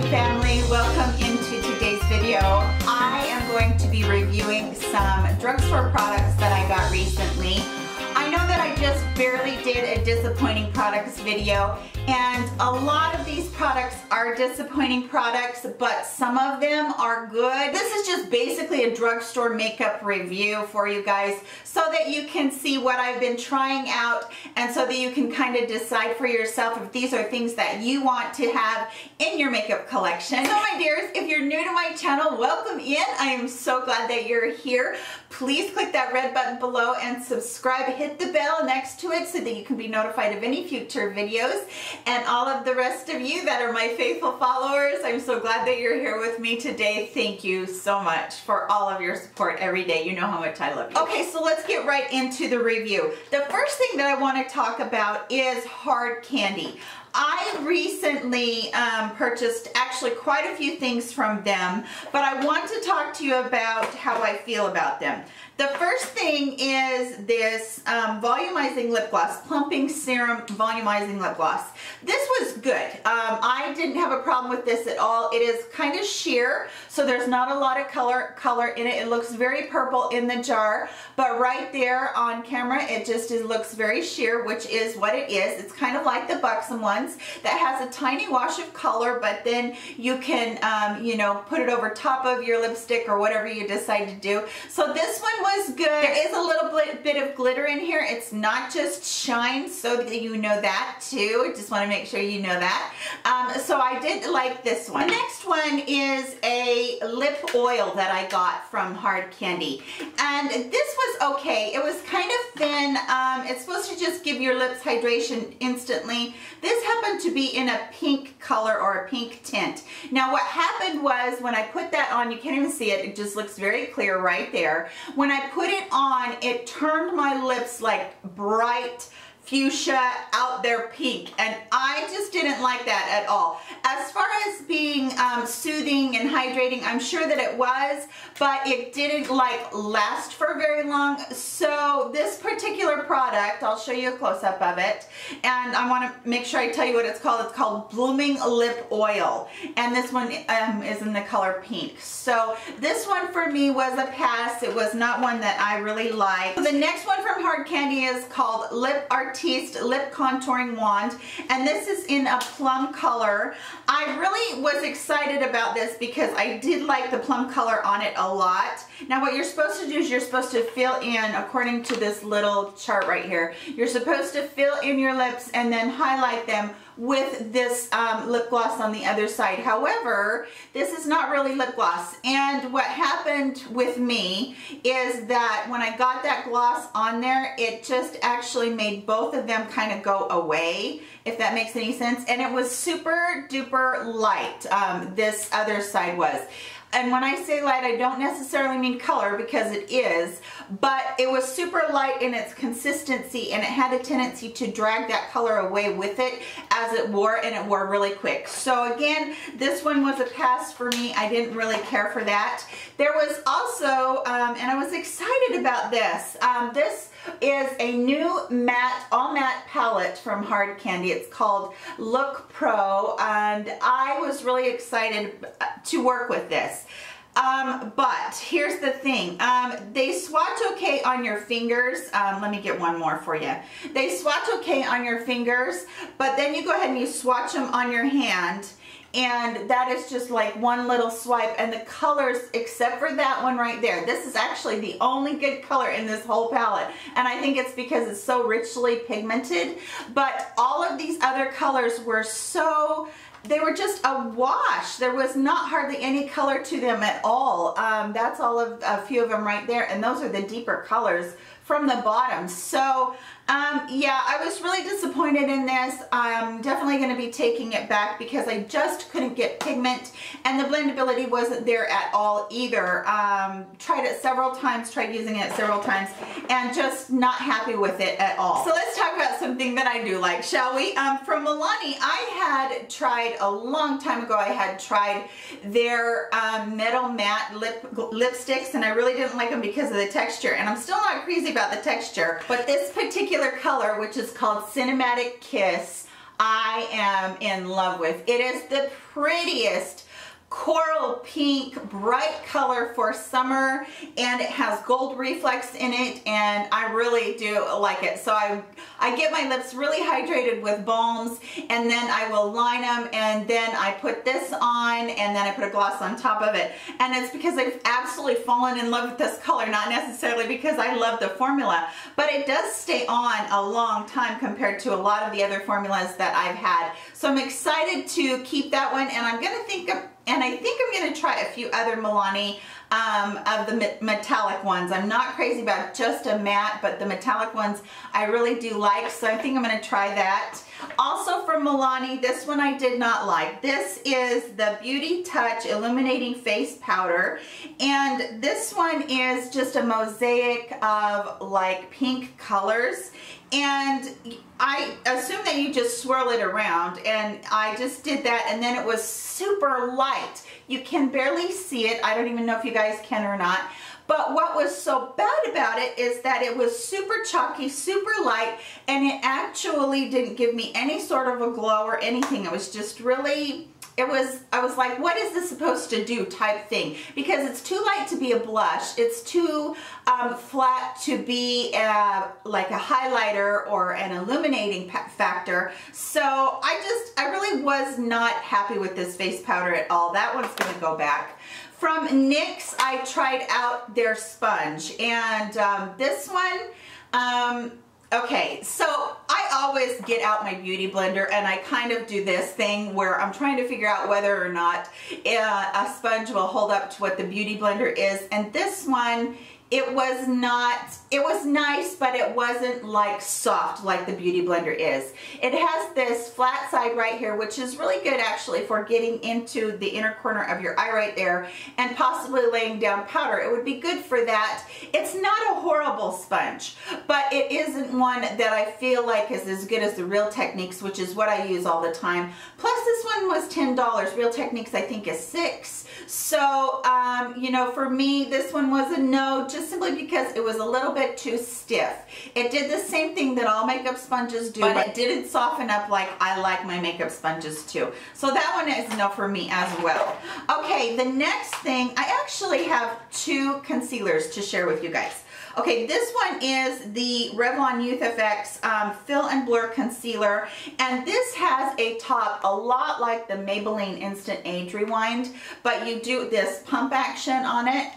YouTube family, welcome into today's video. I am going to be reviewing some drugstore products that I got recently. I know that I just barely did a disappointing products video, and a lot of these products are disappointing products, but some of them are good. This is just basically a drugstore makeup review for you guys so that you can see what I've been trying out and so that you can kind of decide for yourself if these are things that you want to have in your makeup collection. So my dears, if you're new to my channel, welcome in. I am so glad that you're here. Please click that red button below and subscribe. Hit the bell next to it so that you can be notified of any future videos. And all of the rest of you that are my faithful followers, I'm so glad that you're here with me today. Thank you so much for all of your support every day. You know how much I love you. Okay, so let's get right into the review. The first thing that I want to talk about is hard candy. I recently purchased actually quite a few things from them, but I want to talk to you about how I feel about them. The first thing is this volumizing lip gloss, Plumping Serum Volumizing Lip Gloss. This was good. I didn't have a problem with this at all. It is kind of sheer, so there's not a lot of color in it. It looks very purple in the jar, but right there on camera, it just looks very sheer, which is what it is. It's kind of like the Buxom ones that has a tiny wash of color, but then you can, you know, put it over top of your lipstick or whatever you decide to do. So this one was good. There is a little bit of glitter in here. It's not just shine, so that you know that too. Just want to make sure you know that. So I did like this one. The next one is a lip oil that I got from Hard Candy, and this was okay. It was kind of thin. It's supposed to just give your lips hydration instantly. This happened to be in a pink color or a pink tint. Now what happened was when I put that on, you can't even see it, it just looks very clear right there. When I put it on, it turned my lips like bright fuchsia out there pink, and I just didn't like that at all. As far as being soothing and hydrating, I'm sure that it was, but it didn't like last for very long. So this particular product, I'll show you a close-up of it, and I want to make sure I tell you what it's called. It's called Blooming Lip Oil, and this one is in the color pink. So this one for me was a pass. It was not one that I really liked. So the next one from Hard Candy is called Artiste Lip Contouring Wand, and this is in a plum color. I really was excited about this because I did like the plum color on it a lot. Now what you're supposed to do is you're supposed to fill in, according to this little chart right here, you're supposed to fill in your lips and then highlight them with this lip gloss on the other side. However, this is not really lip gloss, and what happened with me is that when I got that gloss on there, it just actually made both of them kind of go away, if that makes any sense. And it was super duper light, this other side was. And when I say light, I don't necessarily mean color, because it is, but it was super light in its consistency, and it had a tendency to drag that color away with it as it wore, and it wore really quick. So again, this one was a pass for me. I didn't really care for that. There was also, and I was excited about this, this is a new matte, all matte palette from Hard Candy. It's called Look Pro, and I was really excited to work with this. But here's the thing, they swatch okay on your fingers. Let me get one more for you. They swatch okay on your fingers, but then you go ahead and you swatch them on your hand, and that is just like one little swipe, and the colors, except for that one right there, this is actually the only good color in this whole palette, and I think it's because it's so richly pigmented. But all of these other colors were so, they were just a wash. There was not hardly any color to them at all. That's all of a few of them right there, and those are the deeper colors from the bottom. So yeah, I was really disappointed in this. I'm definitely going to be taking it back because I just couldn't get pigment, and the blendability wasn't there at all either. Tried it several times, tried using it several times, and just not happy with it at all. So let's talk about something that I do like, shall we? From Milani, I had tried a long time ago, I had tried their metal matte lipsticks, and I really didn't like them because of the texture, and I'm still not crazy about the texture, but this particular color, which is called Cinematic Kiss, I am in love with. It is the prettiest coral pink bright color for summer, and it has gold reflex in it, and I really do like it. So I get my lips really hydrated with balms, and then I will line them, and then I put this on, and then I put a gloss on top of it. And it's because I've absolutely fallen in love with this color, not necessarily because I love the formula, but it does stay on a long time compared to a lot of the other formulas that I've had. So I'm excited to keep that one, and I'm gonna think of, and I think I'm going to try a few other Milani of the metallic ones. I'm not crazy about just a matte, but the metallic ones I really do like, so I think I'm going to try that. Also from Milani, this one I did not like. This is the Beauty Touch Illuminating Face Powder, and this one is just a mosaic of like pink colors, and I assume that you just swirl it around, and I just did that, and then it was super light. You can barely see it. I don't even know if you guys can or not. But what was so bad about it is that it was super chalky, super light, and it actually didn't give me any sort of a glow or anything. It was just really, I was like, what is this supposed to do type thing? Because it's too light to be a blush. It's too flat to be like a highlighter or an illuminating factor. So I really was not happy with this face powder at all. That one's gonna go back. From NYX, I tried out their sponge, and this one, okay, so I always get out my beauty blender, and I kind of do this thing where I'm trying to figure out whether or not a sponge will hold up to what the beauty blender is, and this one, it was nice, but it wasn't like soft like the beauty blender is. It has this flat side right here, which is really good actually for getting into the inner corner of your eye right there and possibly laying down powder. It would be good for that. It's not a horrible sponge, but it isn't one that I feel like is as good as the Real Techniques, which is what I use all the time. Plus this one was $10. Real Techniques I think is $6. So, you know, for me, this one was a no, just simply because it was a little bit too stiff. It did the same thing that all makeup sponges do, but it didn't soften up like I like my makeup sponges too. So that one is no for me as well. Okay, the next thing, I actually have two concealers to share with you guys. Okay, this one is the Revlon Youth FX Fill and Blur Concealer, and this has a top a lot like the Maybelline Instant Age Rewind, but you do this pump action on it.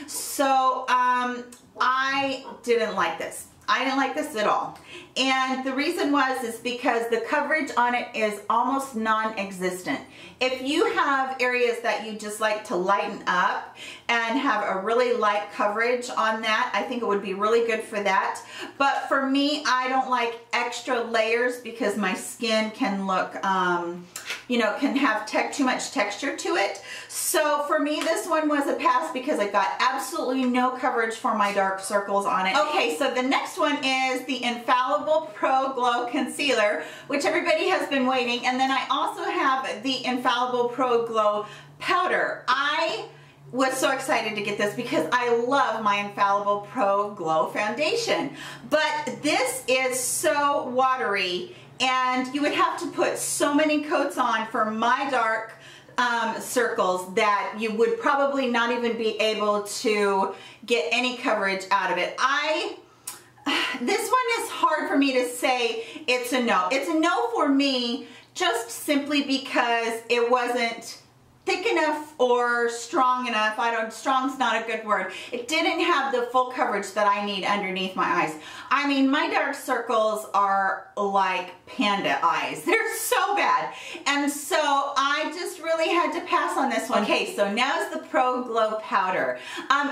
So I didn't like this. I didn't like this at all. And the reason is because the coverage on it is almost non-existent. If you have areas that you just like to lighten up and have a really light coverage on that, I think it would be really good for that. But for me, I don't like extra layers because my skin can look, you know, can have too much texture to it. So for me, this one was a pass because I got absolutely no coverage for my dark circles on it. Okay, so the next one is the Infallible Pro Glow Concealer, which everybody has been waiting. And then I also have the Infallible Pro Glow Powder. I was so excited to get this because I love my Infallible Pro Glow Foundation. But this is so watery, and you would have to put so many coats on for my dark circles that you would probably not even be able to get any coverage out of it. This one is hard for me to say it's a no. It's a no for me just simply because it wasn't thick enough or strong enough. Strong's not a good word. It didn't have the full coverage that I need underneath my eyes. I mean, my dark circles are like panda eyes. They're so bad. And so I just really had to pass on this one. Okay, so now is the Pro Glow Powder.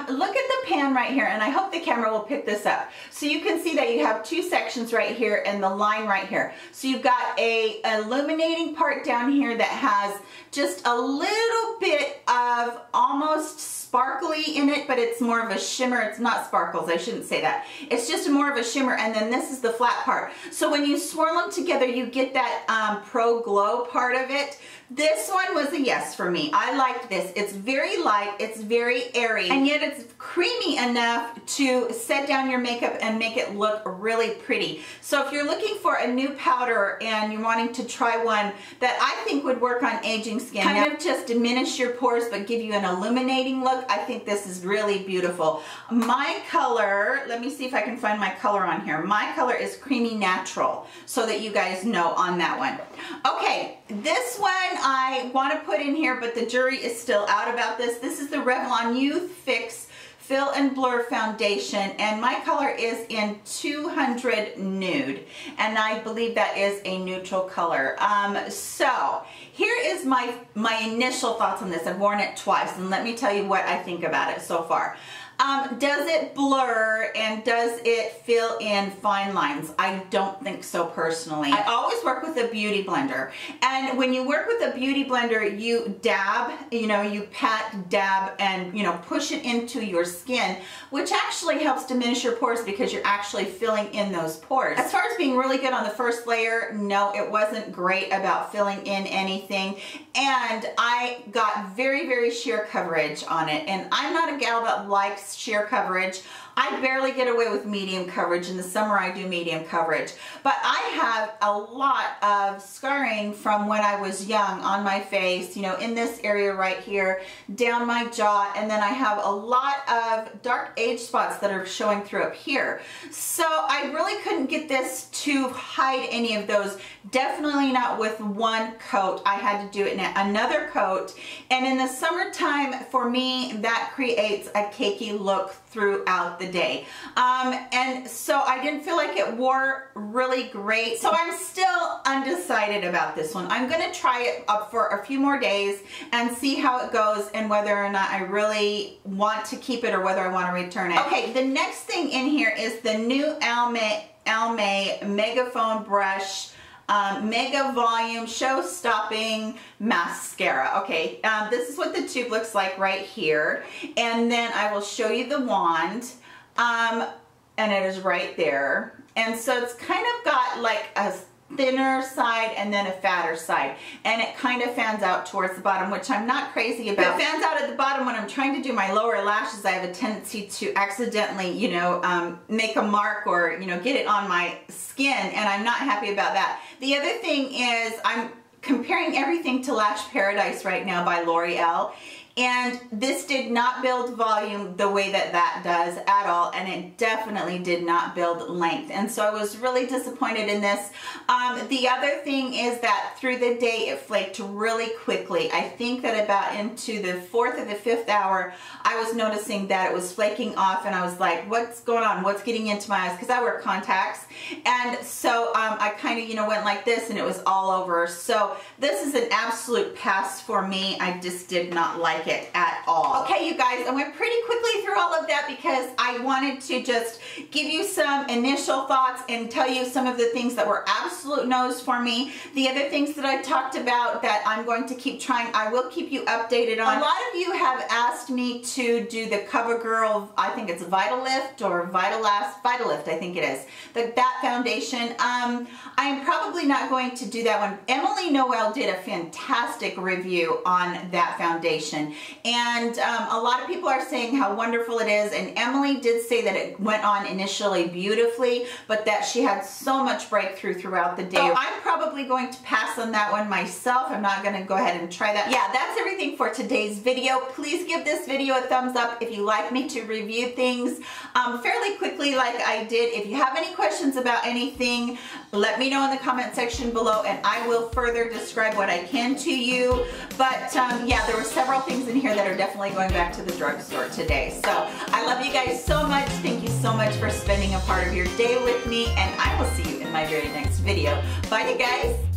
Look at the pan right here, and I hope the camera will pick this up. So you can see that you have two sections right here and the line right here. So you've got a illuminating part down here that has just a little bit of almost sparkly in it, but it's more of a shimmer. It's not sparkles, I shouldn't say that. It's just more of a shimmer, and then this is the flat part. So when you swirl them together, you get that Pro Glow part of it. This one was a yes for me. I liked this. It's very light, it's very airy, and yet it's creamy enough to set down your makeup and make it look really pretty. So if you're looking for a new powder and you're wanting to try one that I think would work on aging skin, kind of just diminish your pores but give you an illuminating look, I think this is really beautiful. My color, let me see if I can find my color on here. My color is Creamy Natural, so that you guys know on that one. Okay, this one I want to put in here, but the jury is still out about this. This is the Revlon Youth Fix Fill and Blur Foundation, and my color is in 200 Nude, and I believe that is a neutral color. So here is my initial thoughts on this. I've worn it twice, and let me tell you what I think about it so far. Does it blur and does it fill in fine lines? I don't think so personally. I always work with a beauty blender, and when you work with a beauty blender, you dab, you know, you pat, dab, and you know, push it into your skin, which actually helps diminish your pores because you're actually filling in those pores. As far as being really good on the first layer, no, it wasn't great about filling in anything, and I got very, very sheer coverage on it, and I'm not a gal that likes sheer coverage. I barely get away with medium coverage. In the summer I do medium coverage, but I have a lot of scarring from when I was young on my face, you know, in this area right here, down my jaw, and then I have a lot of dark age spots that are showing through up here. So I really couldn't get this to hide any of those. Definitely not with one coat. I had to do it in another coat, and in the summertime for me that creates a cakey look throughout the day, and so I didn't feel like it wore really great. So I'm still undecided about this one. I'm gonna try it up for a few more days and see how it goes, and whether or not I really want to keep it or whether I want to return it. Okay, the next thing in here is the new Almay Megaphone Brush Mega Volume Show-Stopping Mascara. Okay, this is what the tube looks like right here, and then I will show you the wand, and it is right there. And so it's kind of got like a thinner side and then a fatter side, and it kind of fans out towards the bottom, which I'm not crazy about. It fans out at the bottom when I'm trying to do my lower lashes. I have a tendency to accidentally, you know, make a mark or, you know, get it on my skin, and I'm not happy about that. The other thing is I'm comparing everything to Lash Paradise right now by L'Oreal, and this did not build volume the way that that does at all, and it definitely did not build length, and so I was really disappointed in this. The other thing is that through the day it flaked really quickly. I think that about into the 4th or the 5th hour I was noticing that it was flaking off, and I was like, what's going on? What's getting into my eyes? Because I wear contacts, and so I kind of, you know, went like this and it was all over. So this is an absolute pass for me. I just did not like it at all. Okay, you guys, I went pretty quickly through all of that because I wanted to just give you some initial thoughts and tell you some of the things that were absolute no's for me. The other things that I talked about that I'm going to keep trying, I will keep you updated on. A lot of you have asked me to do the CoverGirl, I think it's Vitalist or Vitalist, I think it is, that foundation. I'm probably not going to do that one. Emily Noel did a fantastic review on that foundation, and a lot of people are saying how wonderful it is, and Emily did say that it went on initially beautifully, but that she had so much breakthrough throughout the day. So I'm probably going to pass on that one myself. I'm not going to go ahead and try that. Yeah, that's everything for today's video. Please give this video a thumbs up if you like me to review things fairly quickly like I did. If you have any questions about anything, let me know in the comment section below, and I will further describe what I can to you. But yeah, there were several things in here that are definitely going back to the drugstore today. So I love you guys so much. Thank you so much for spending a part of your day with me, and I will see you in my very next video. Bye, you guys.